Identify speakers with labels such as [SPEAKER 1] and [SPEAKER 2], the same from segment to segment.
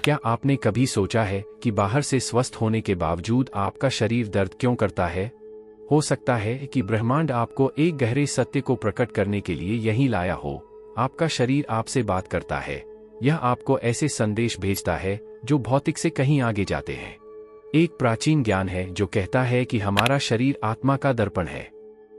[SPEAKER 1] क्या आपने कभी सोचा है कि बाहर से स्वस्थ होने के बावजूद आपका शरीर दर्द क्यों करता है? हो सकता है कि ब्रह्मांड आपको एक गहरे सत्य को प्रकट करने के लिए यहीं लाया हो। आपका शरीर आपसे बात करता है। यह आपको ऐसे संदेश भेजता है जो भौतिक से कहीं आगे जाते हैं। एक प्राचीन ज्ञान है जो कहता है कि हमारा शरीर आत्मा का दर्पण है।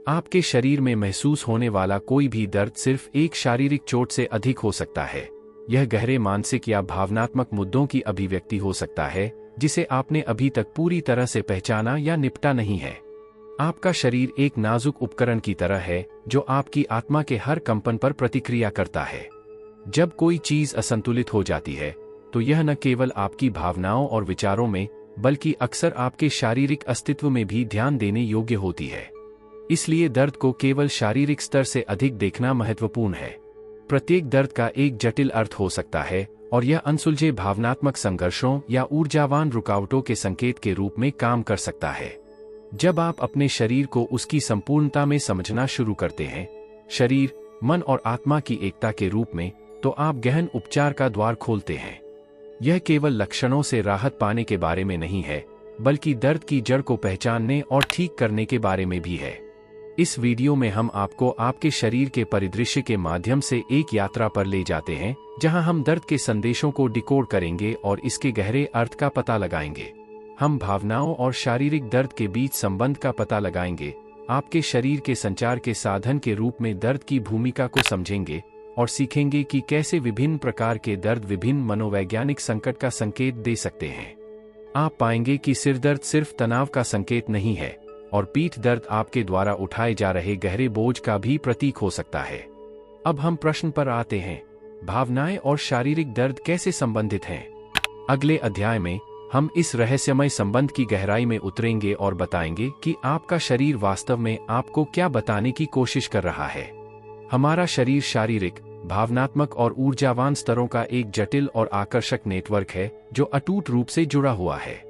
[SPEAKER 1] आपके शरीर में महसूस होने वाला कोई भी दर्द सिर्फ एक शारीरिक चोट से अधिक हो सकता है। यह गहरे मानसिक या भावनात्मक मुद्दों की अभिव्यक्ति हो सकता है जिसे आपने अभी तक पूरी तरह से पहचाना या निपटा नहीं है। आपका शरीर एक नाजुक उपकरण की तरह है जो आपकी आत्मा के हर कंपन पर प्रतिक्रिया करता है। जब कोई चीज असंतुलित हो जाती है तो यह न केवल आपकी भावनाओं और विचारों में बल्कि अक्सर आपके शारीरिक अस्तित्व में भी ध्यान देने योग्य होती है। इसलिए दर्द को केवल शारीरिक स्तर से अधिक देखना महत्वपूर्ण है। प्रत्येक दर्द का एक जटिल अर्थ हो सकता है और यह अनसुलझे भावनात्मक संघर्षों या ऊर्जावान रुकावटों के संकेत के रूप में काम कर सकता है। जब आप अपने शरीर को उसकी संपूर्णता में समझना शुरू करते हैं, शरीर, मन और आत्मा की एकता के रूप में, तो आप गहन उपचार का द्वार खोलते हैं। यह केवल लक्षणों से राहत पाने के बारे में नहीं है, बल्कि दर्द की जड़ को पहचानने और ठीक करने के बारे में भी है। इस वीडियो में हम आपको आपके शरीर के परिदृश्य के माध्यम से एक यात्रा पर ले जाते हैं, जहां हम दर्द के संदेशों को डिकोड करेंगे और इसके गहरे अर्थ का पता लगाएंगे। हम भावनाओं और शारीरिक दर्द के बीच संबंध का पता लगाएंगे, आपके शरीर के संचार के साधन के रूप में दर्द की भूमिका को समझेंगे और सीखेंगे कि कैसे विभिन्न प्रकार के दर्द विभिन्न मनोवैज्ञानिक संकट का संकेत दे सकते हैं। आप पाएंगे कि सिरदर्द सिर्फ तनाव का संकेत नहीं है और पीठ दर्द आपके द्वारा उठाए जा रहे गहरे बोझ का भी प्रतीक हो सकता है। अब हम प्रश्न पर आते हैं, भावनाएं और शारीरिक दर्द कैसे संबंधित हैं? अगले अध्याय में हम इस रहस्यमय संबंध की गहराई में उतरेंगे और बताएंगे कि आपका शरीर वास्तव में आपको क्या बताने की कोशिश कर रहा है। हमारा शरीर शारीरिक, भावनात्मक और ऊर्जावान स्तरों का एक जटिल और आकर्षक नेटवर्क है जो अटूट रूप से जुड़ा हुआ है।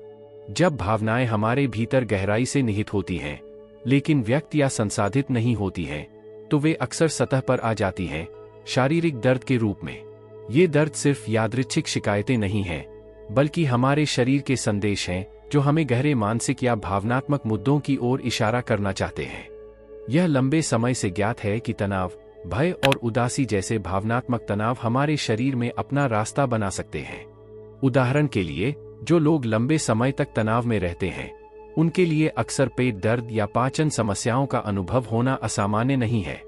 [SPEAKER 1] जब भावनाएं हमारे भीतर गहराई से निहित होती हैं, लेकिन व्यक्त या संसाधित नहीं होती हैं, तो वे अक्सर सतह पर आ जाती हैं, शारीरिक दर्द के रूप में। ये दर्द सिर्फ यादृच्छिक शिकायतें नहीं हैं, बल्कि हमारे शरीर के संदेश हैं जो हमें गहरे मानसिक या भावनात्मक मुद्दों की ओर इशारा करना चाहते हैं। यह लंबे समय से ज्ञात है कि तनाव, भय और उदासी जैसे भावनात्मक तनाव हमारे शरीर में अपना रास्ता बना सकते हैं। उदाहरण के लिए, जो लोग लंबे समय तक तनाव में रहते हैं, उनके लिए अक्सर पेट दर्द या पाचन समस्याओं का अनुभव होना असामान्य नहीं है।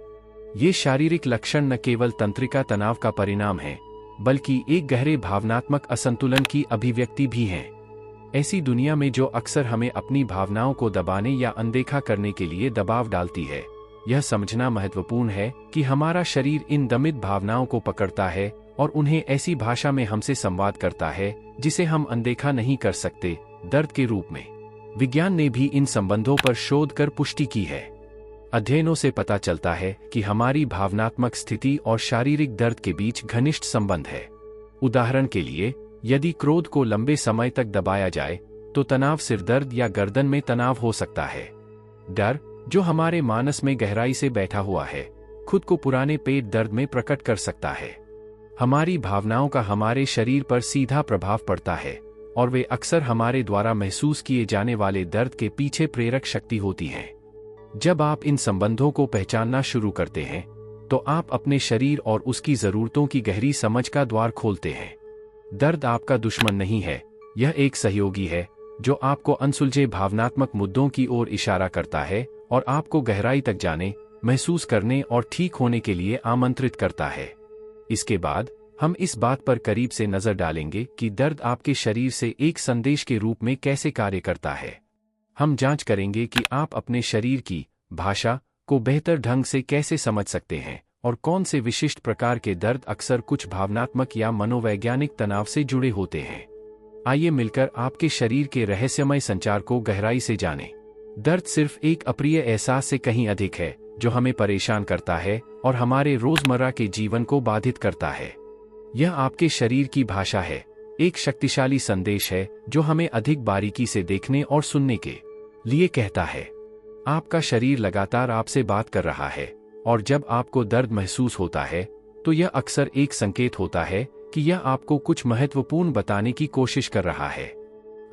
[SPEAKER 1] ये शारीरिक लक्षण न केवल तंत्रिका तनाव का परिणाम हैं, बल्कि एक गहरे भावनात्मक असंतुलन की अभिव्यक्ति भी हैं। ऐसी दुनिया में जो अक्सर हमें अपनी भावनाओं को दबाने या अनदेखा करने के लिए दबाव डालती है, यह समझना महत्वपूर्ण है कि हमारा शरीर इन दमित भावनाओं को पकड़ता है और उन्हें ऐसी भाषा में हमसे संवाद करता है जिसे हम अनदेखा नहीं कर सकते, दर्द के रूप में। विज्ञान ने भी इन संबंधों पर शोध कर पुष्टि की है। अध्ययनों से पता चलता है कि हमारी भावनात्मक स्थिति और शारीरिक दर्द के बीच घनिष्ठ संबंध है। उदाहरण के लिए, यदि क्रोध को लंबे समय तक दबाया जाए, तो तनाव सिरदर्द या गर्दन में तनाव हो सकता है। डर, जो हमारे मानस में गहराई से बैठा हुआ है, खुद को पुराने पेट दर्द में प्रकट कर सकता है। हमारी भावनाओं का हमारे शरीर पर सीधा प्रभाव पड़ता है और वे अक्सर हमारे द्वारा महसूस किए जाने वाले दर्द के पीछे प्रेरक शक्ति होती हैं। जब आप इन संबंधों को पहचानना शुरू करते हैं, तो आप अपने शरीर और उसकी जरूरतों की गहरी समझ का द्वार खोलते हैं। दर्द आपका दुश्मन नहीं है, यह एक सहयोगी है जो आपको अनसुलझे भावनात्मक मुद्दों की ओर इशारा करता है और आपको गहराई तक जाने, महसूस करने और ठीक होने के लिए आमंत्रित करता है। इसके बाद हम इस बात पर करीब से नजर डालेंगे कि दर्द आपके शरीर से एक संदेश के रूप में कैसे कार्य करता है। हम जांच करेंगे कि आप अपने शरीर की भाषा को बेहतर ढंग से कैसे समझ सकते हैं और कौन से विशिष्ट प्रकार के दर्द अक्सर कुछ भावनात्मक या मनोवैज्ञानिक तनाव से जुड़े होते हैं। आइए मिलकर आपके शरीर के रहस्यमय संचार को गहराई से जानें। दर्द सिर्फ एक अप्रिय एहसास से कहीं अधिक है जो हमें परेशान करता है और हमारे रोजमर्रा के जीवन को बाधित करता है। यह आपके शरीर की भाषा है, एक शक्तिशाली संदेश है जो हमें अधिक बारीकी से देखने और सुनने के लिए कहता है। आपका शरीर लगातार आपसे बात कर रहा है और जब आपको दर्द महसूस होता है, तो यह अक्सर एक संकेत होता है कि यह आपको कुछ महत्वपूर्ण बताने की कोशिश कर रहा है।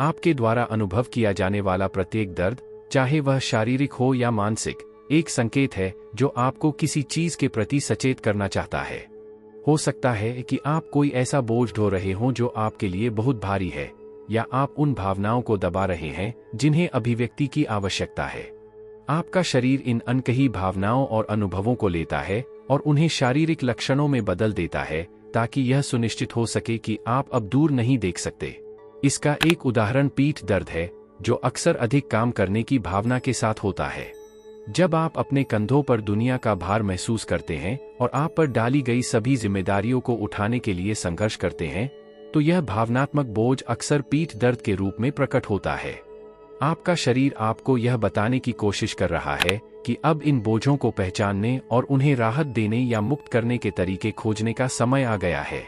[SPEAKER 1] आपके द्वारा अनुभव किया जाने वाला प्रत्येक दर्द, चाहे वह शारीरिक हो या मानसिक, एक संकेत है जो आपको किसी चीज के प्रति सचेत करना चाहता है। हो सकता है कि आप कोई ऐसा बोझ ढो रहे हों जो आपके लिए बहुत भारी है, या आप उन भावनाओं को दबा रहे हैं जिन्हें अभिव्यक्ति की आवश्यकता है। आपका शरीर इन अनकही भावनाओं और अनुभवों को लेता है और उन्हें शारीरिक लक्षणों में बदल देता है, ताकि यह सुनिश्चित हो सके कि आप अब दूर नहीं देख सकते। इसका एक उदाहरण पीठ दर्द है, जो अक्सर अधिक काम करने की भावना के साथ होता है। जब आप अपने कंधों पर दुनिया का भार महसूस करते हैं और आप पर डाली गई सभी जिम्मेदारियों को उठाने के लिए संघर्ष करते हैं, तो यह भावनात्मक बोझ अक्सर पीठ दर्द के रूप में प्रकट होता है। आपका शरीर आपको यह बताने की कोशिश कर रहा है कि अब इन बोझों को पहचानने और उन्हें राहत देने या मुक्त करने के तरीके खोजने का समय आ गया है।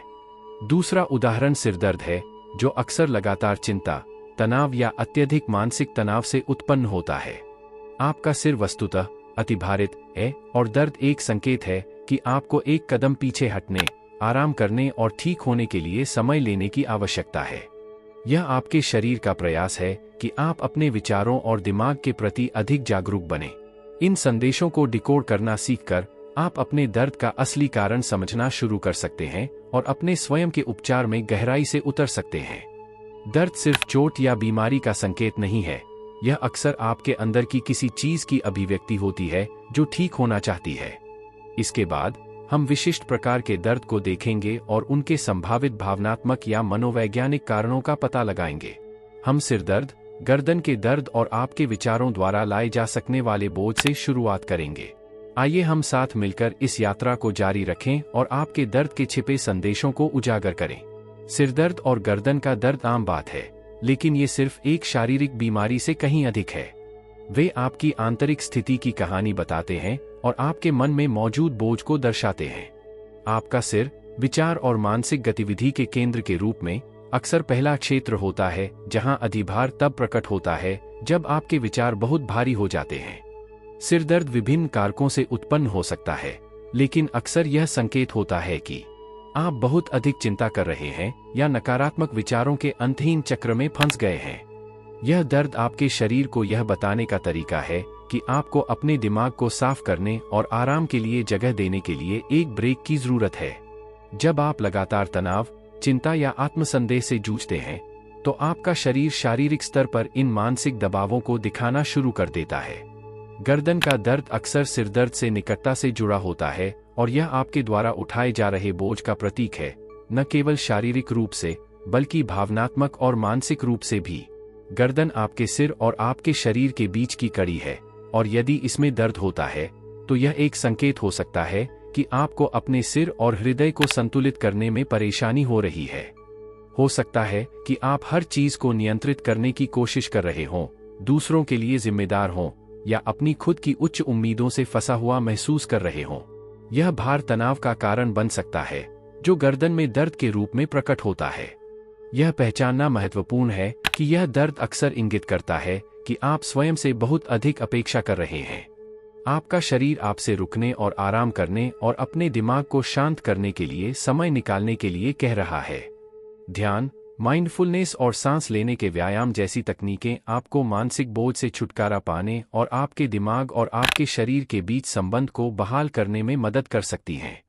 [SPEAKER 1] दूसरा उदाहरण सिरदर्द है, जो अक्सर लगातार चिंता, तनाव या अत्यधिक मानसिक तनाव से उत्पन्न होता है। आपका सिर वस्तुतः अतिभारित है और दर्द एक संकेत है कि आपको एक कदम पीछे हटने, आराम करने और ठीक होने के लिए समय लेने की आवश्यकता है। यह आपके शरीर का प्रयास है कि आप अपने विचारों और दिमाग के प्रति अधिक जागरूक बने। इन संदेशों को डिकोड करना सीखकर आप अपने दर्द का असली कारण समझना शुरू कर सकते हैं और अपने स्वयं के उपचार में गहराई से उतर सकते हैं। दर्द सिर्फ चोट या बीमारी का संकेत नहीं है, यह अक्सर आपके अंदर की किसी चीज की अभिव्यक्ति होती है जो ठीक होना चाहती है। इसके बाद हम विशिष्ट प्रकार के दर्द को देखेंगे और उनके संभावित भावनात्मक या मनोवैज्ञानिक कारणों का पता लगाएंगे। हम सिरदर्द, गर्दन के दर्द और आपके विचारों द्वारा लाए जा सकने वाले बोझ से शुरुआत करेंगे। आइए हम साथ मिलकर इस यात्रा को जारी रखें और आपके दर्द के छिपे संदेशों को उजागर करें। सिरदर्द और गर्दन का दर्द आम बात है, लेकिन ये सिर्फ एक शारीरिक बीमारी से कहीं अधिक है। वे आपकी आंतरिक स्थिति की कहानी बताते हैं और आपके मन में मौजूद बोझ को दर्शाते हैं। आपका सिर विचार और मानसिक गतिविधि के केंद्र के रूप में अक्सर पहला क्षेत्र होता है, जहां अधिभार तब प्रकट होता है जब आपके विचार बहुत भारी हो जाते हैं। सिरदर्द विभिन्न कारकों से उत्पन्न हो सकता है, लेकिन अक्सर यह संकेत होता है कि आप बहुत अधिक चिंता कर रहे हैं या नकारात्मक विचारों के अंतहीन चक्र में फंस गए हैं। यह दर्द आपके शरीर को यह बताने का तरीका है कि आपको अपने दिमाग को साफ करने और आराम के लिए जगह देने के लिए एक ब्रेक की जरूरत है। जब आप लगातार तनाव, चिंता या आत्मसंदेह से जूझते हैं, तो आपका शरीर शारीरिक स्तर पर इन मानसिक दबावों को दिखाना शुरू कर देता है। गर्दन का दर्द अक्सर सिरदर्द से निकटता से जुड़ा होता है और यह आपके द्वारा उठाए जा रहे बोझ का प्रतीक है, न केवल शारीरिक रूप से बल्कि भावनात्मक और मानसिक रूप से भी। गर्दन आपके सिर और आपके शरीर के बीच की कड़ी है, और यदि इसमें दर्द होता है तो यह एक संकेत हो सकता है कि आपको अपने सिर और हृदय को संतुलित करने में परेशानी हो रही है। हो सकता है कि आप हर चीज को नियंत्रित करने की कोशिश कर रहे हों, दूसरों के लिए जिम्मेदार हों या अपनी खुद की उच्च उम्मीदों से फंसा हुआ महसूस कर रहे हों। यह भार तनाव का कारण बन सकता है, जो गर्दन में दर्द के रूप में प्रकट होता है। यह पहचानना महत्वपूर्ण है कि यह दर्द अक्सर इंगित करता है कि आप स्वयं से बहुत अधिक अपेक्षा कर रहे हैं। आपका शरीर आपसे रुकने और आराम करने और अपने दिमाग को शांत करने के लिए समय निकालने के लिए कह रहा है। ध्यान, माइंडफुलनेस और सांस लेने के व्यायाम जैसी तकनीकें आपको मानसिक बोझ से छुटकारा पाने और आपके दिमाग और आपके शरीर के बीच संबंध को बहाल करने में मदद कर सकती हैं।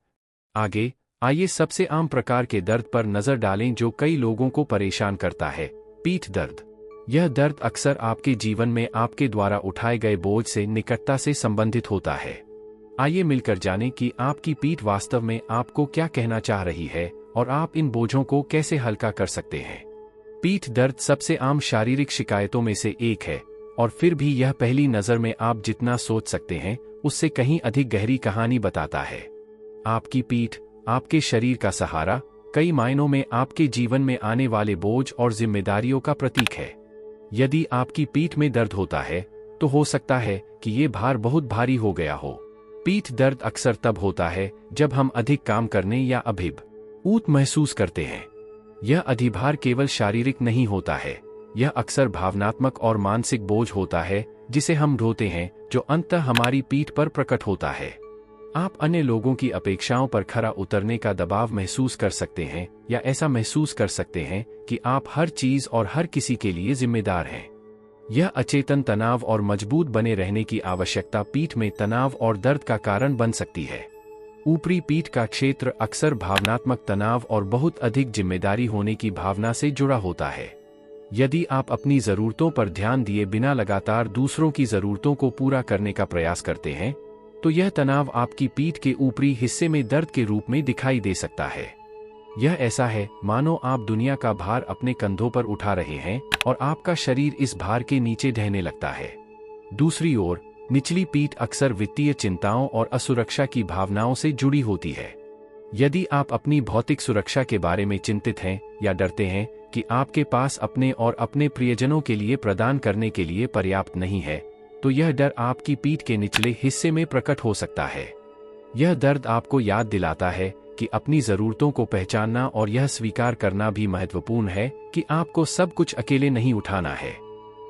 [SPEAKER 1] आगे आइए सबसे आम प्रकार के दर्द पर नजर डालें जो कई लोगों को परेशान करता है, पीठ दर्द। यह दर्द अक्सर आपके जीवन में आपके द्वारा उठाए गए बोझ से निकटता से संबंधित होता है। आइए मिलकर जानें कि आपकी पीठ वास्तव में आपको क्या कहना चाह रही है और आप इन बोझों को कैसे हल्का कर सकते हैं। पीठ दर्द सबसे आम शारीरिक शिकायतों में से एक है, और फिर भी यह पहली नज़र में आप जितना सोच सकते हैं उससे कहीं अधिक गहरी कहानी बताता है। आपकी पीठ आपके शरीर का सहारा, कई मायनों में आपके जीवन में आने वाले बोझ और जिम्मेदारियों का प्रतीक है। यदि आपकी पीठ में दर्द होता है तो हो सकता है कि ये भार बहुत भारी हो गया हो। पीठ दर्द अक्सर तब होता है जब हम अधिक काम करने या ऊत महसूस करते हैं। यह अधिभार केवल शारीरिक नहीं होता है, यह अक्सर भावनात्मक और मानसिक बोझ होता है जिसे हम ढोते हैं, जो अंततः हमारी पीठ पर प्रकट होता है। आप अन्य लोगों की अपेक्षाओं पर खरा उतरने का दबाव महसूस कर सकते हैं या ऐसा महसूस कर सकते हैं कि आप हर चीज और हर किसी के लिए जिम्मेदार हैं। यह अचेतन तनाव और मजबूत बने रहने की आवश्यकता पीठ में तनाव और दर्द का कारण बन सकती है। ऊपरी पीठ का क्षेत्र अक्सर भावनात्मक तनाव और बहुत अधिक जिम्मेदारी होने की भावना से जुड़ा होता है। यदि आप अपनी जरूरतों पर ध्यान दिए बिना लगातार दूसरों की जरूरतों को पूरा करने का प्रयास करते हैं, तो यह तनाव आपकी पीठ के ऊपरी हिस्से में दर्द के रूप में दिखाई दे सकता है। यह ऐसा है मानो आप दुनिया का भार अपने कंधों पर उठा रहे हैं और आपका शरीर इस भार के नीचे ढहने लगता है। दूसरी ओर, निचली पीठ अक्सर वित्तीय चिंताओं और असुरक्षा की भावनाओं से जुड़ी होती है। यदि आप अपनी भौतिक सुरक्षा के बारे में चिंतित हैं या डरते हैं कि आपके पास अपने और अपने प्रियजनों के लिए प्रदान करने के लिए पर्याप्त नहीं है, तो यह डर आपकी पीठ के निचले हिस्से में प्रकट हो सकता है। यह दर्द आपको याद दिलाता है कि अपनी जरूरतों को पहचानना और यह स्वीकार करना भी महत्वपूर्ण है कि आपको सब कुछ अकेले नहीं उठाना है।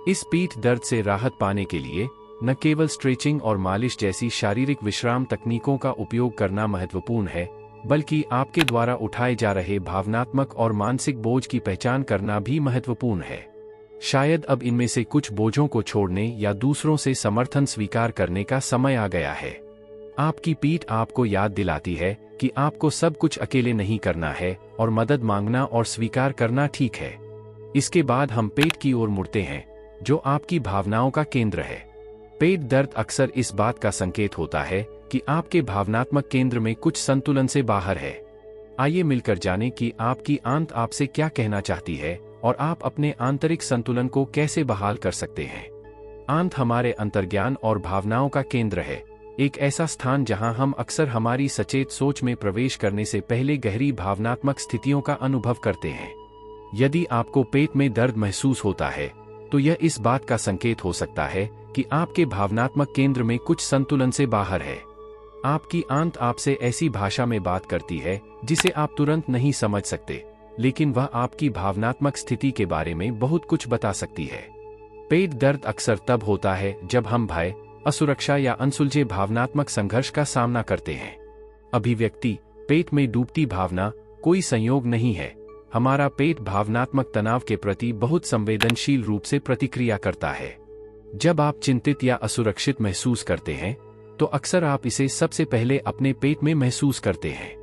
[SPEAKER 1] इस पीठ दर्द से राहत पाने के लिए न केवल स्ट्रेचिंग और मालिश जैसी शारीरिक विश्राम तकनीकों का उपयोग करना महत्वपूर्ण है, बल्कि आपके द्वारा उठाए जा रहे भावनात्मक और मानसिक बोझ की पहचान करना भी महत्वपूर्ण है। शायद अब इनमें से कुछ बोझों को छोड़ने या दूसरों से समर्थन स्वीकार करने का समय आ गया है। आपकी पीठ आपको याद दिलाती है कि आपको सब कुछ अकेले नहीं करना है और मदद मांगना और स्वीकार करना ठीक है। इसके बाद हम पेट की ओर मुड़ते हैं, जो आपकी भावनाओं का केंद्र है। पेट दर्द अक्सर इस बात का संकेत होता है कि आपके भावनात्मक केंद्र में कुछ संतुलन से बाहर है। आइए मिलकर जानें कि आपकी आंत आपसे क्या कहना चाहती है और आप अपने आंतरिक संतुलन को कैसे बहाल कर सकते हैं। आंत हमारे अंतर्ज्ञान और भावनाओं का केंद्र है, एक ऐसा स्थान जहां हम अक्सर हमारी सचेत सोच में प्रवेश करने से पहले गहरी भावनात्मक स्थितियों का अनुभव करते हैं। यदि आपको पेट में दर्द महसूस होता है, तो यह इस बात का संकेत हो सकता है कि आपके भावनात्मक केंद्र में कुछ संतुलन से बाहर है। आपकी आंत आपसे ऐसी भाषा में बात करती है जिसे आप तुरंत नहीं समझ सकते, लेकिन वह आपकी भावनात्मक स्थिति के बारे में बहुत कुछ बता सकती है। पेट दर्द अक्सर तब होता है जब हम भय, असुरक्षा या अनसुलझे भावनात्मक संघर्ष का सामना करते हैं। अभिव्यक्ति: पेट में डूबती भावना कोई संयोग नहीं है। हमारा पेट भावनात्मक तनाव के प्रति बहुत संवेदनशील रूप से प्रतिक्रिया करता है। जब आप चिंतित या असुरक्षित महसूस करते हैं, तो अक्सर आप इसे सबसे पहले अपने पेट में महसूस करते हैं।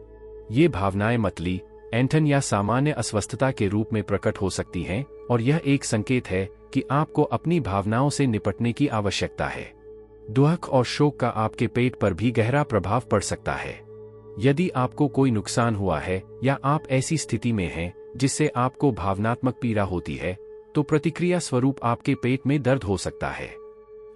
[SPEAKER 1] ये भावनाएं मतली, ऐंठन या सामान्य अस्वस्थता के रूप में प्रकट हो सकती हैं, और यह एक संकेत है कि आपको अपनी भावनाओं से निपटने की आवश्यकता है। दुख और शोक का आपके पेट पर भी गहरा प्रभाव पड़ सकता है। यदि आपको कोई नुकसान हुआ है या आप ऐसी स्थिति में हैं जिससे आपको भावनात्मक पीड़ा होती है, तो प्रतिक्रिया स्वरूप आपके पेट में दर्द हो सकता है।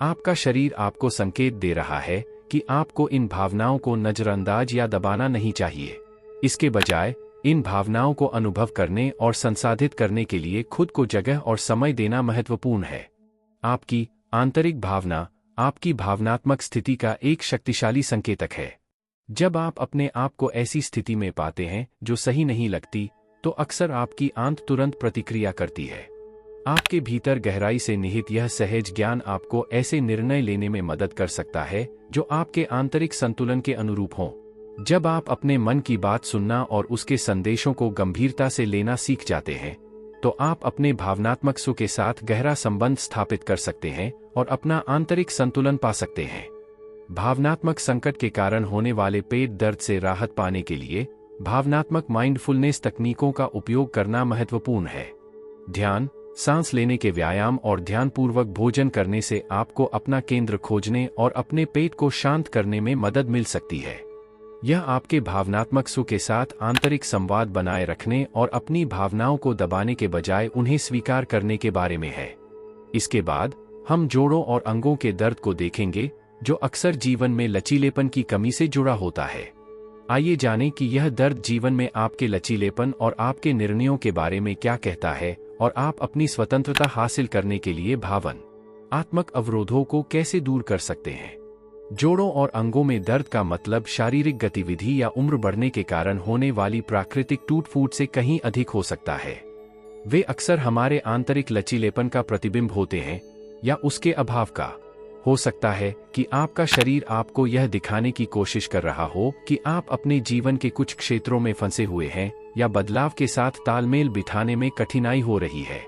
[SPEAKER 1] आपका शरीर आपको संकेत दे रहा है कि आपको इन भावनाओं को नजरअंदाज या दबाना नहीं चाहिए। इसके बजाय इन भावनाओं को अनुभव करने और संसाधित करने के लिए खुद को जगह और समय देना महत्वपूर्ण है। आपकी आंतरिक भावना आपकी भावनात्मक स्थिति का एक शक्तिशाली संकेतक है। जब आप अपने आप को ऐसी स्थिति में पाते हैं जो सही नहीं लगती, तो अक्सर आपकी आंत तुरंत प्रतिक्रिया करती है। आपके भीतर गहराई से निहित यह सहज ज्ञान आपको ऐसे निर्णय लेने में मदद कर सकता है जो आपके आंतरिक संतुलन के अनुरूप हों। जब आप अपने मन की बात सुनना और उसके संदेशों को गंभीरता से लेना सीख जाते हैं, तो आप अपने भावनात्मक सुख के साथ गहरा संबंध स्थापित कर सकते हैं और अपना आंतरिक संतुलन पा सकते हैं। भावनात्मक संकट के कारण होने वाले पेट दर्द से राहत पाने के लिए भावनात्मक माइंडफुलनेस तकनीकों का उपयोग करना महत्वपूर्ण है। ध्यान, सांस लेने के व्यायाम और ध्यानपूर्वक भोजन करने से आपको अपना केंद्र खोजने और अपने पेट को शांत करने में मदद मिल सकती है। यह आपके भावनात्मक सुख के साथ आंतरिक संवाद बनाए रखने और अपनी भावनाओं को दबाने के बजाय उन्हें स्वीकार करने के बारे में है। इसके बाद हम जोड़ों और अंगों के दर्द को देखेंगे, जो अक्सर जीवन में लचीलेपन की कमी से जुड़ा होता है। आइए जानें कि यह दर्द जीवन में आपके लचीलेपन और आपके निर्णयों के बारे में क्या कहता है और आप अपनी स्वतंत्रता हासिल करने के लिए भावनात्मक अवरोधों को कैसे दूर कर सकते हैं। जोड़ों और अंगों में दर्द का मतलब शारीरिक गतिविधि या उम्र बढ़ने के कारण होने वाली प्राकृतिक टूट-फूट से कहीं अधिक हो सकता है। वे अक्सर हमारे आंतरिक लचीलेपन का प्रतिबिंब होते हैं या उसके अभाव का। हो सकता है कि आपका शरीर आपको यह दिखाने की कोशिश कर रहा हो कि आप अपने जीवन के कुछ क्षेत्रों में फंसे हुए हैं या बदलाव के साथ तालमेल बिठाने में कठिनाई हो रही है।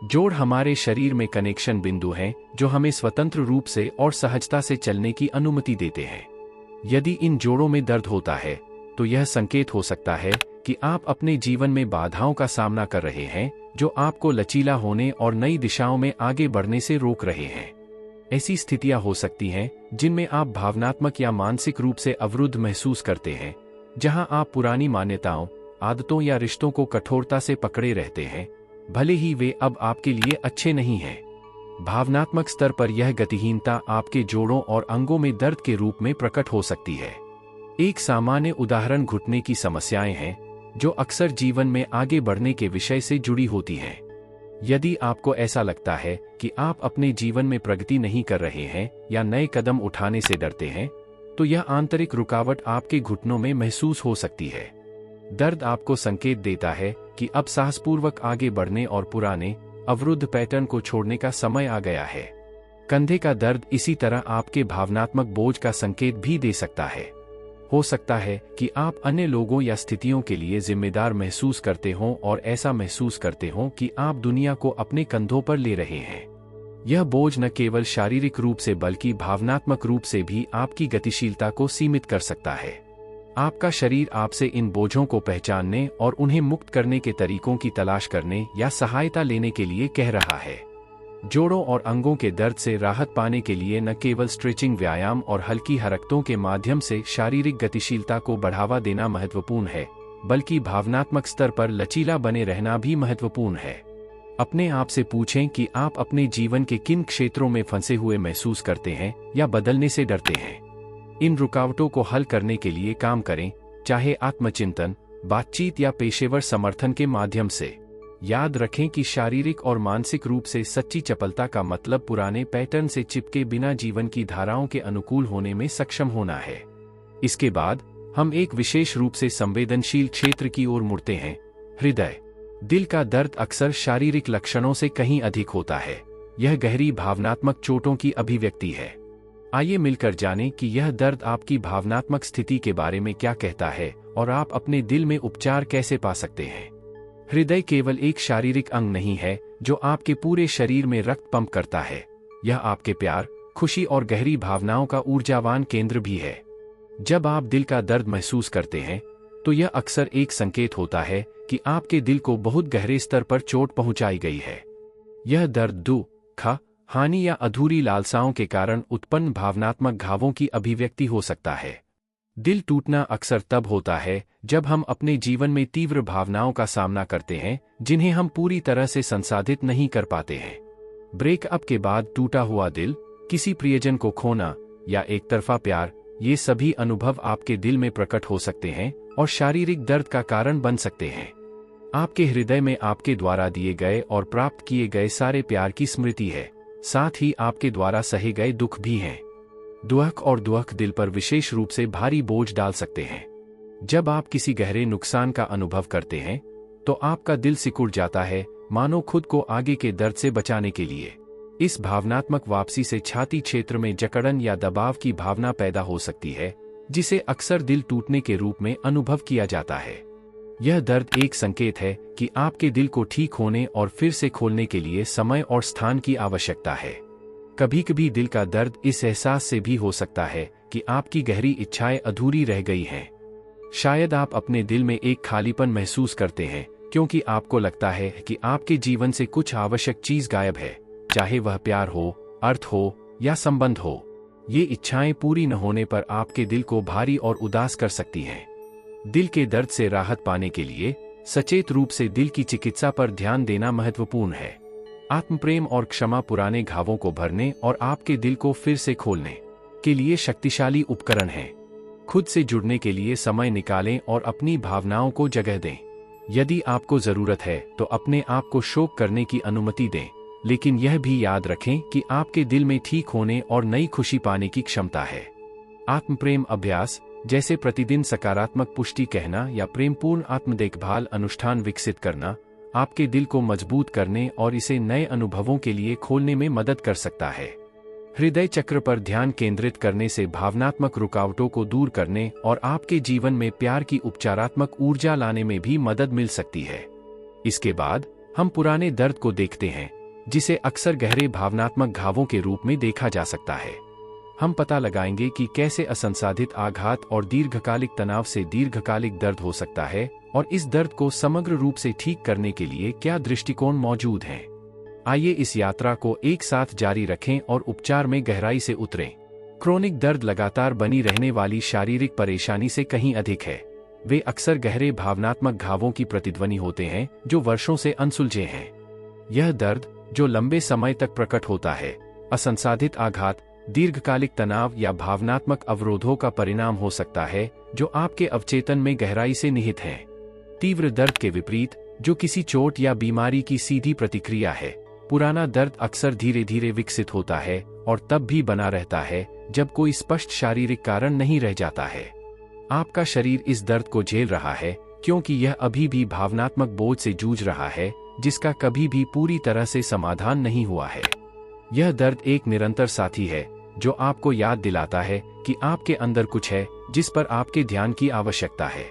[SPEAKER 1] जोड़ हमारे शरीर में कनेक्शन बिंदु हैं जो हमें स्वतंत्र रूप से और सहजता से चलने की अनुमति देते हैं। यदि इन जोड़ों में दर्द होता है तो यह संकेत हो सकता है कि आप अपने जीवन में बाधाओं का सामना कर रहे हैं जो आपको लचीला होने और नई दिशाओं में आगे बढ़ने से रोक रहे हैं। ऐसी स्थितियां हो सकती हैं जिनमें आप भावनात्मक या मानसिक रूप से अवरुद्ध महसूस करते हैं, जहां आप पुरानी मान्यताओं, आदतों या रिश्तों को कठोरता से पकड़े रहते हैं, भले ही वे अब आपके लिए अच्छे नहीं हैं। भावनात्मक स्तर पर यह गतिहीनता आपके जोड़ों और अंगों में दर्द के रूप में प्रकट हो सकती है। एक सामान्य उदाहरण घुटने की समस्याएं हैं, जो अक्सर जीवन में आगे बढ़ने के विषय से जुड़ी होती हैं। यदि आपको ऐसा लगता है कि आप अपने जीवन में प्रगति नहीं कर रहे हैं या नए कदम उठाने से डरते हैं, तो यह आंतरिक रुकावट आपके घुटनों में महसूस हो सकती है। दर्द आपको संकेत देता है कि अब साहसपूर्वक आगे बढ़ने और पुराने, अवरुद्ध पैटर्न को छोड़ने का समय आ गया है। कंधे का दर्द इसी तरह आपके भावनात्मक बोझ का संकेत भी दे सकता है। हो सकता है कि आप अन्य लोगों या स्थितियों के लिए जिम्मेदार महसूस करते हों और ऐसा महसूस करते हों कि आप दुनिया को अपने कंधों पर ले रहे हैं। यह बोझ न केवल शारीरिक रूप से बल्कि भावनात्मक रूप से भी आपकी गतिशीलता को सीमित कर सकता है। आपका शरीर आपसे इन बोझों को पहचानने और उन्हें मुक्त करने के तरीकों की तलाश करने या सहायता लेने के लिए कह रहा है। जोड़ों और अंगों के दर्द से राहत पाने के लिए न केवल स्ट्रेचिंग व्यायाम और हल्की हरकतों के माध्यम से शारीरिक गतिशीलता को बढ़ावा देना महत्वपूर्ण है, बल्कि भावनात्मक स्तर पर लचीला बने रहना भी महत्वपूर्ण है। अपने आप से पूछें कि आप अपने जीवन के किन क्षेत्रों में फंसे हुए महसूस करते हैं या बदलने से डरते हैं। इन रुकावटों को हल करने के लिए काम करें, चाहे आत्मचिंतन, बातचीत या पेशेवर समर्थन के माध्यम से। याद रखें कि शारीरिक और मानसिक रूप से सच्ची चपलता का मतलब पुराने पैटर्न से चिपके बिना जीवन की धाराओं के अनुकूल होने में सक्षम होना है। इसके बाद हम एक विशेष रूप से संवेदनशील क्षेत्र की ओर मुड़ते हैं, हृदय। दिल का दर्द अक्सर शारीरिक लक्षणों से कहीं अधिक होता है। यह गहरी भावनात्मक चोटों की अभिव्यक्ति है। आइए मिलकर जानें कि यह दर्द आपकी भावनात्मक स्थिति के बारे में क्या कहता है और आप अपने दिल में उपचार कैसे पा सकते हैं। हृदय केवल एक शारीरिक अंग नहीं है जो आपके पूरे शरीर में रक्त पंप करता है। यह आपके प्यार, खुशी और गहरी भावनाओं का ऊर्जावान केंद्र भी है। जब आप दिल का दर्द महसूस करते हैं, तो यह अक्सर एक संकेत होता है कि आपके दिल को बहुत गहरे स्तर पर चोट पहुंचाई गई है। यह दर्द दुख, हानि या अधूरी लालसाओं के कारण उत्पन्न भावनात्मक घावों की अभिव्यक्ति हो सकता है। दिल टूटना अक्सर तब होता है जब हम अपने जीवन में तीव्र भावनाओं का सामना करते हैं जिन्हें हम पूरी तरह से संसाधित नहीं कर पाते हैं। ब्रेकअप के बाद टूटा हुआ दिल, किसी प्रियजन को खोना या एक तरफा प्यार, ये सभी अनुभव आपके दिल में प्रकट हो सकते हैं और शारीरिक दर्द का कारण बन सकते हैं। आपके हृदय में आपके द्वारा दिए गए और प्राप्त किए गए सारे प्यार की स्मृति है, साथ ही आपके द्वारा सहे गए दुख भी हैं। दुख और दुख दिल पर विशेष रूप से भारी बोझ डाल सकते हैं। जब आप किसी गहरे नुकसान का अनुभव करते हैं, तो आपका दिल सिकुड़ जाता है, मानो खुद को आगे के दर्द से बचाने के लिए। इस भावनात्मक वापसी से छाती क्षेत्र में जकड़न या दबाव की भावना पैदा हो सकती है, जिसे अक्सर दिल टूटने के रूप में अनुभव किया जाता है। यह दर्द एक संकेत है कि आपके दिल को ठीक होने और फिर से खोलने के लिए समय और स्थान की आवश्यकता है। कभी कभी दिल का दर्द इस एहसास से भी हो सकता है कि आपकी गहरी इच्छाएं अधूरी रह गई हैं। शायद आप अपने दिल में एक खालीपन महसूस करते हैं क्योंकि आपको लगता है कि आपके जीवन से कुछ आवश्यक चीज गायब है, चाहे वह प्यार हो, अर्थ हो या संबंध हो। ये इच्छाएं पूरी न होने पर आपके दिल को भारी और उदास कर सकती हैं। दिल के दर्द से राहत पाने के लिए सचेत रूप से दिल की चिकित्सा पर ध्यान देना महत्वपूर्ण है। आत्मप्रेम और क्षमा पुराने घावों को भरने और आपके दिल को फिर से खोलने के लिए शक्तिशाली उपकरण हैं। खुद से जुड़ने के लिए समय निकालें और अपनी भावनाओं को जगह दें। यदि आपको जरूरत है तो अपने आप को शोक करने की अनुमति दें, लेकिन यह भी याद रखें कि आपके दिल में ठीक होने और नई खुशी पाने की क्षमता है। आत्मप्रेम अभ्यास, जैसे प्रतिदिन सकारात्मक पुष्टि कहना या प्रेमपूर्ण आत्म देखभाल अनुष्ठान विकसित करना, आपके दिल को मजबूत करने और इसे नए अनुभवों के लिए खोलने में मदद कर सकता है। हृदय चक्र पर ध्यान केंद्रित करने से भावनात्मक रुकावटों को दूर करने और आपके जीवन में प्यार की उपचारात्मक ऊर्जा लाने में भी मदद मिल सकती है। इसके बाद हम पुराने दर्द को देखते हैं, जिसे अक्सर गहरे भावनात्मक घावों के रूप में देखा जा सकता है। हम पता लगाएंगे कि कैसे असंसाधित आघात और दीर्घकालिक तनाव से दीर्घकालिक दर्द हो सकता है और इस दर्द को समग्र रूप से ठीक करने के लिए क्या दृष्टिकोण मौजूद हैं। आइए इस यात्रा को एक साथ जारी रखें और उपचार में गहराई से उतरें। क्रोनिक दर्द लगातार बनी रहने वाली शारीरिक परेशानी से कहीं अधिक है। वे अक्सर गहरे भावनात्मक घावों की प्रतिध्वनि होते हैं जो वर्षों से अनसुलझे हैं। यह दर्द, जो लंबे समय तक प्रकट होता है, असंसाधित आघात, दीर्घकालिक तनाव या भावनात्मक अवरोधों का परिणाम हो सकता है जो आपके अवचेतन में गहराई से निहित हैं। तीव्र दर्द के विपरीत, जो किसी चोट या बीमारी की सीधी प्रतिक्रिया है, पुराना दर्द अक्सर धीरे धीरे विकसित होता है और तब भी बना रहता है जब कोई स्पष्ट शारीरिक कारण नहीं रह जाता है। आपका शरीर इस दर्द को झेल रहा है क्योंकि यह अभी भी भावनात्मक बोझ से जूझ रहा है जिसका कभी भी पूरी तरह से समाधान नहीं हुआ है। यह दर्द एक निरंतर साथी है जो आपको याद दिलाता है कि आपके अंदर कुछ है जिस पर आपके ध्यान की आवश्यकता है।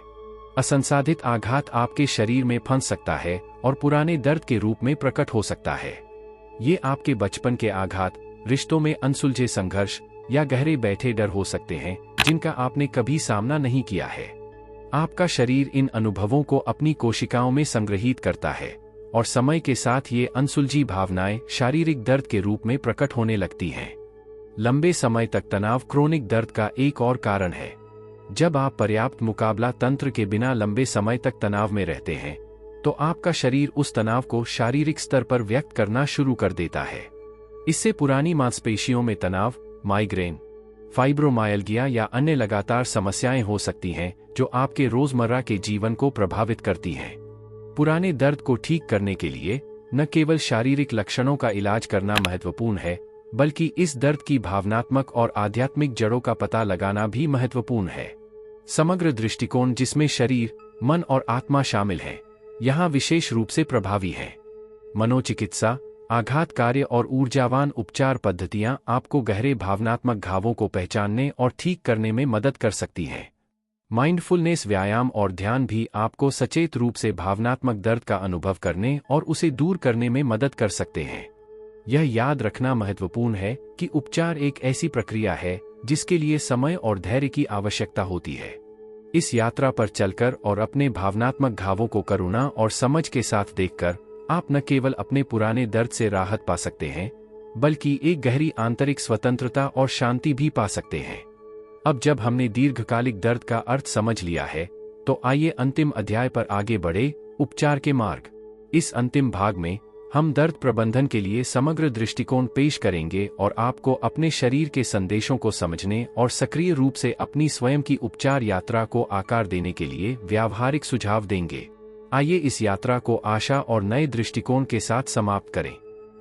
[SPEAKER 1] असंसाधित आघात आपके शरीर में फंस सकता है और पुराने दर्द के रूप में प्रकट हो सकता है। ये आपके बचपन के आघात, रिश्तों में अनसुलझे संघर्ष या गहरे बैठे डर हो सकते हैं जिनका आपने कभी सामना नहीं किया है। आपका शरीर इन अनुभवों को अपनी कोशिकाओं में संग्रहीत करता है और समय के साथ ये अनसुलझी भावनाएं शारीरिक दर्द के रूप में प्रकट होने लगती हैं। लंबे समय तक तनाव क्रोनिक दर्द का एक और कारण है। जब आप पर्याप्त मुकाबला तंत्र के बिना लंबे समय तक तनाव में रहते हैं, तो आपका शरीर उस तनाव को शारीरिक स्तर पर व्यक्त करना शुरू कर देता है। इससे पुरानी मांसपेशियों में तनाव, माइग्रेन, फाइब्रोमायल्गिया या अन्य लगातार समस्याएं हो सकती हैं जो आपके रोजमर्रा के जीवन को प्रभावित करती हैं। पुराने दर्द को ठीक करने के लिए न केवल शारीरिक लक्षणों का इलाज करना महत्वपूर्ण है, बल्कि इस दर्द की भावनात्मक और आध्यात्मिक जड़ों का पता लगाना भी महत्वपूर्ण है। समग्र दृष्टिकोण जिसमें शरीर, मन और आत्मा शामिल हैं, यहाँ विशेष रूप से प्रभावी है। मनोचिकित्सा, आघात कार्य और ऊर्जावान उपचार पद्धतियां आपको गहरे भावनात्मक घावों को पहचानने और ठीक करने में मदद कर सकती हैं। माइंडफुलनेस व्यायाम और ध्यान भी आपको सचेत रूप से भावनात्मक दर्द का अनुभव करने और उसे दूर करने में मदद कर सकते हैं। यह याद रखना महत्वपूर्ण है कि उपचार एक ऐसी प्रक्रिया है जिसके लिए समय और धैर्य की आवश्यकता होती है। इस यात्रा पर चलकर और अपने भावनात्मक घावों को करुणा और समझ के साथ देखकर आप न केवल अपने पुराने दर्द से राहत पा सकते हैं, बल्कि एक गहरी आंतरिक स्वतंत्रता और शांति भी पा सकते हैं। अब जब हमने दीर्घकालिक दर्द का अर्थ समझ लिया है, तो आइए अंतिम अध्याय पर आगे बढ़े, उपचार के मार्ग। इस अंतिम भाग में हम दर्द प्रबंधन के लिए समग्र दृष्टिकोण पेश करेंगे और आपको अपने शरीर के संदेशों को समझने और सक्रिय रूप से अपनी स्वयं की उपचार यात्रा को आकार देने के लिए व्यावहारिक सुझाव देंगे। आइए इस यात्रा को आशा और नए दृष्टिकोण के साथ समाप्त करें।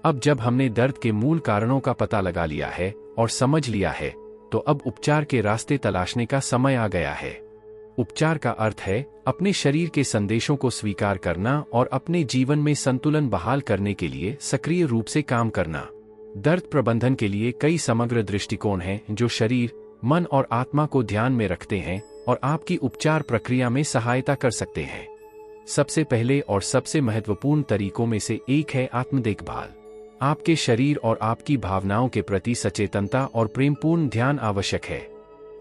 [SPEAKER 1] अब जब हमने दर्द के मूल कारणों का पता लगा लिया है और समझ लिया है, तो अब उपचार के रास्ते तलाशने का समय आ गया है। उपचार का अर्थ है अपने शरीर के संदेशों को स्वीकार करना और अपने जीवन में संतुलन बहाल करने के लिए सक्रिय रूप से काम करना। दर्द प्रबंधन के लिए कई समग्र दृष्टिकोण हैं जो शरीर, मन और आत्मा को ध्यान में रखते हैं और आपकी उपचार प्रक्रिया में सहायता कर सकते हैं। सबसे पहले और सबसे महत्वपूर्ण तरीकों में से एक है आत्म देखभाल। आपके शरीर और आपकी भावनाओं के प्रति सचेतनता और प्रेमपूर्ण ध्यान आवश्यक है।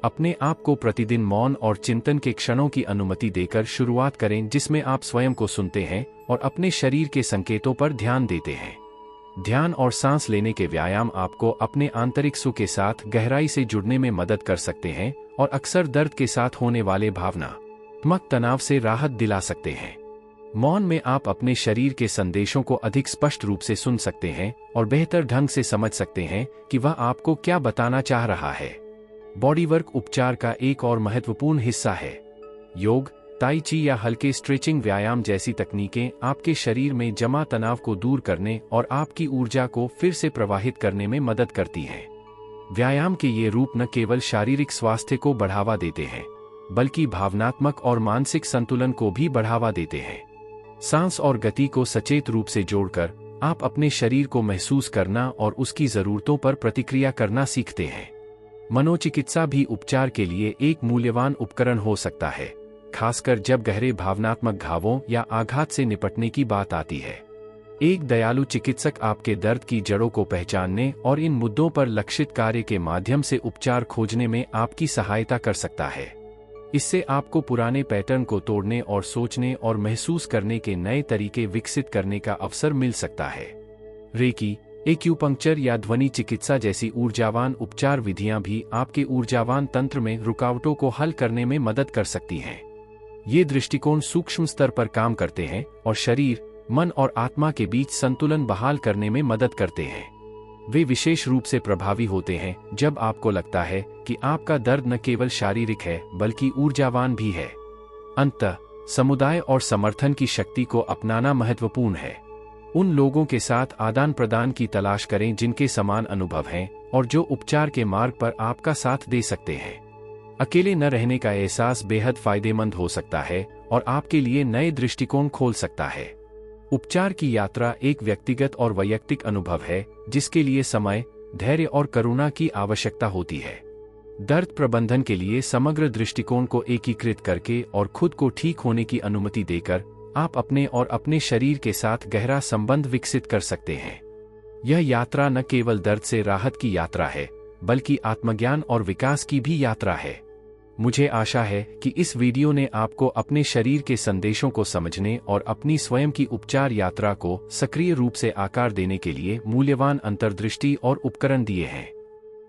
[SPEAKER 1] अपने आप को प्रतिदिन मौन और चिंतन के क्षणों की अनुमति देकर शुरुआत करें, जिसमें आप स्वयं को सुनते हैं और अपने शरीर के संकेतों पर ध्यान देते हैं। ध्यान और सांस लेने के व्यायाम आपको अपने आंतरिक सुख के साथ गहराई से जुड़ने में मदद कर सकते हैं और अक्सर दर्द के साथ होने वाले भावनात्मक तनाव से राहत दिला सकते हैं। मौन में आप अपने शरीर के संदेशों को अधिक स्पष्ट रूप से सुन सकते हैं और बेहतर ढंग से समझ सकते हैं कि वह आपको क्या बताना चाह रहा है। बॉडीवर्क उपचार का एक और महत्वपूर्ण हिस्सा है। योग, ताई ची या हल्के स्ट्रेचिंग व्यायाम जैसी तकनीकें आपके शरीर में जमा तनाव को दूर करने और आपकी ऊर्जा को फिर से प्रवाहित करने में मदद करती हैं। व्यायाम के ये रूप न केवल शारीरिक स्वास्थ्य को बढ़ावा देते हैं, बल्कि भावनात्मक और मानसिक संतुलन को भी बढ़ावा देते हैं। सांस और गति को सचेत रूप से जोड़कर आप अपने शरीर को महसूस करना और उसकी जरूरतों पर प्रतिक्रिया करना सीखते हैं। मनोचिकित्सा भी उपचार के लिए एक मूल्यवान उपकरण हो सकता है, खासकर जब गहरे भावनात्मक घावों या आघात से निपटने की बात आती है। एक दयालु चिकित्सक आपके दर्द की जड़ों को पहचानने और इन मुद्दों पर लक्षित कार्य के माध्यम से उपचार खोजने में आपकी सहायता कर सकता है। इससे आपको पुराने पैटर्न को तोड़ने और सोचने और महसूस करने के नए तरीके विकसित करने का अवसर मिल सकता है। रेकी, एक्यूपंक्चर या ध्वनि चिकित्सा जैसी ऊर्जावान उपचार विधियां भी आपके ऊर्जावान तंत्र में रुकावटों को हल करने में मदद कर सकती हैं। ये दृष्टिकोण सूक्ष्म स्तर पर काम करते हैं और शरीर, मन और आत्मा के बीच संतुलन बहाल करने में मदद करते हैं। वे विशेष रूप से प्रभावी होते हैं जब आपको लगता है कि आपका दर्द न केवल शारीरिक है बल्कि ऊर्जावान भी है। अंततः, समुदाय और समर्थन की शक्ति को अपनाना महत्वपूर्ण है। उन लोगों के साथ आदान प्रदान की तलाश करें जिनके समान अनुभव हैं और जो उपचार के मार्ग पर आपका साथ दे सकते हैं। अकेले न रहने का एहसास बेहद फायदेमंद हो सकता है और आपके लिए नए दृष्टिकोण खोल सकता है। उपचार की यात्रा एक व्यक्तिगत और वैयक्तिक अनुभव है जिसके लिए समय, धैर्य और करुणा की आवश्यकता होती है। दर्द प्रबंधन के लिए समग्र दृष्टिकोण को एकीकृत करके और खुद को ठीक होने की अनुमति देकर आप अपने और अपने शरीर के साथ गहरा संबंध विकसित कर सकते हैं। यह यात्रा न केवल दर्द से राहत की यात्रा है बल्कि आत्मज्ञान और विकास की भी यात्रा है। मुझे आशा है कि इस वीडियो ने आपको अपने शरीर के संदेशों को समझने और अपनी स्वयं की उपचार यात्रा को सक्रिय रूप से आकार देने के लिए मूल्यवान अंतर्दृष्टि और उपकरण दिए हैं।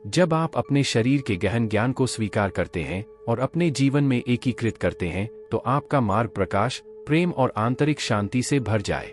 [SPEAKER 1] जब आप अपने शरीर के गहन ज्ञान को स्वीकार करते हैं और अपने जीवन में एकीकृत करते हैं तो आपका मार्ग प्रकाश, प्रेम और आंतरिक शांति से भर जाए।